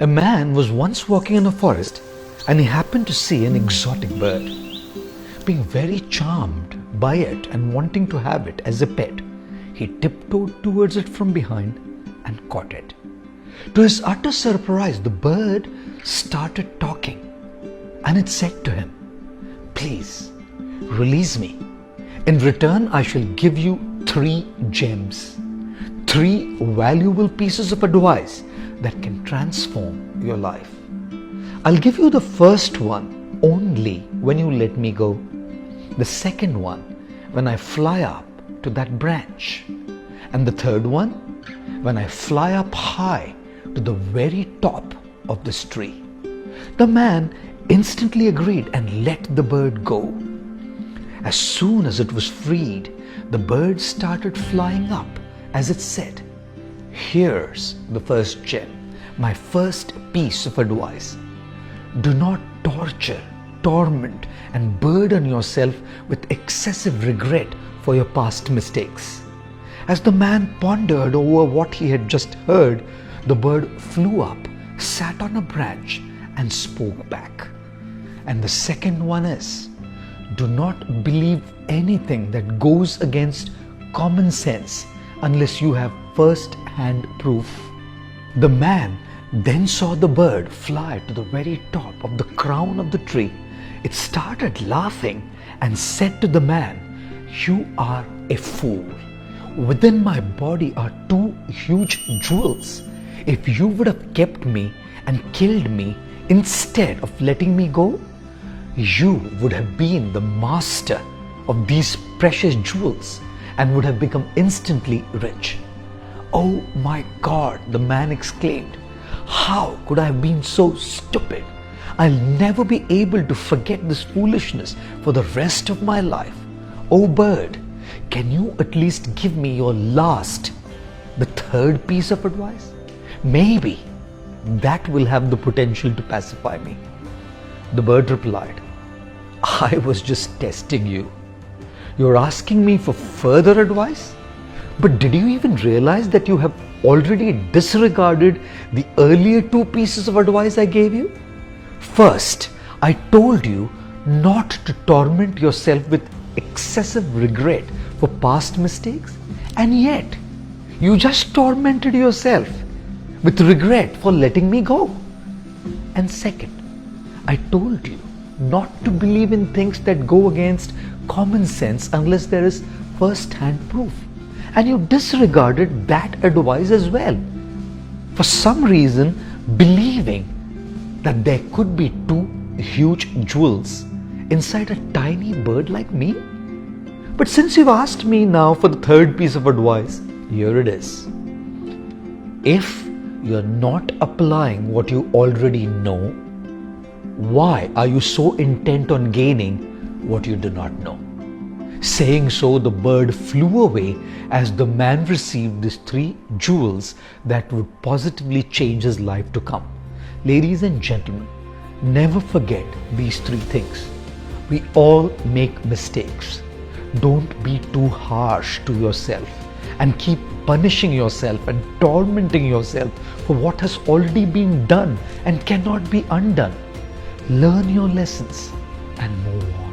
A man was once walking in a forest and he happened to see an exotic bird. Being very charmed by it and wanting to have it as a pet, he tiptoed towards it from behind and caught it. To his utter surprise, the bird started talking and it said to him, "Please, release me. In return, I shall give you 3 gems, 3 valuable pieces of advice that can transform your life. I'll give you the first one only when you let me go. The second one when I fly up to that branch. And the third one when I fly up high to the very top of this tree." The man instantly agreed and let the bird go. As soon as it was freed, the bird started flying up as it said, "Here's the first gem, my first piece of advice. Do not torture, torment, and burden yourself with excessive regret for your past mistakes." As the man pondered over what he had just heard, the bird flew up, sat on a branch, and spoke back. And the second one is, do not believe anything that goes against common sense unless you have first-hand proof. The man then saw the bird fly to the very top of the crown of the tree. It started laughing and said to the man, "You are a fool. Within my body are 2 huge jewels. If you would have kept me and killed me instead of letting me go, you would have been the master of these precious jewels and would have become instantly rich." "Oh my God," the man exclaimed. "How could I have been so stupid? I'll never be able to forget this foolishness for the rest of my life. Oh bird, can you at least give me your last, the third piece of advice? Maybe that will have the potential to pacify me." The bird replied, "I was just testing you. You're asking me for further advice? But did you even realize that you have already disregarded the earlier 2 pieces of advice I gave you? First, I told you not to torment yourself with excessive regret for past mistakes, and yet you just tormented yourself with regret for letting me go. And second, I told you not to believe in things that go against common sense unless there is first-hand proof. And you disregarded that advice as well, for some reason believing that there could be 2 huge jewels inside a tiny bird like me. But since you've asked me now for the third piece of advice, here it is. If you're not applying what you already know, why are you so intent on gaining what you do not know?" Saying so, the bird flew away as the man received these 3 jewels that would positively change his life to come. Ladies and gentlemen, never forget these 3 things. We all make mistakes. Don't be too harsh to yourself and keep punishing yourself and tormenting yourself for what has already been done and cannot be undone. Learn your lessons and move on.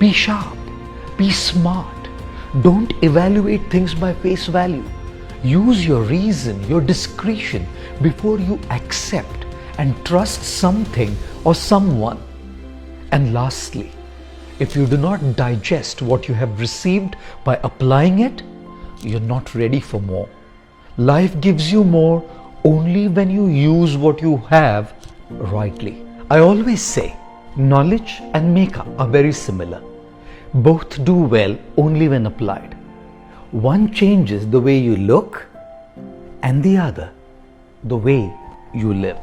Be sharp. Be smart. Don't evaluate things by face value. Use your reason, your discretion before you accept and trust something or someone. And lastly, if you do not digest what you have received by applying it, you're not ready for more. Life gives you more only when you use what you have rightly. I always say, knowledge and makeup are very similar. Both do well only when applied. One changes the way you look and the other the way you live.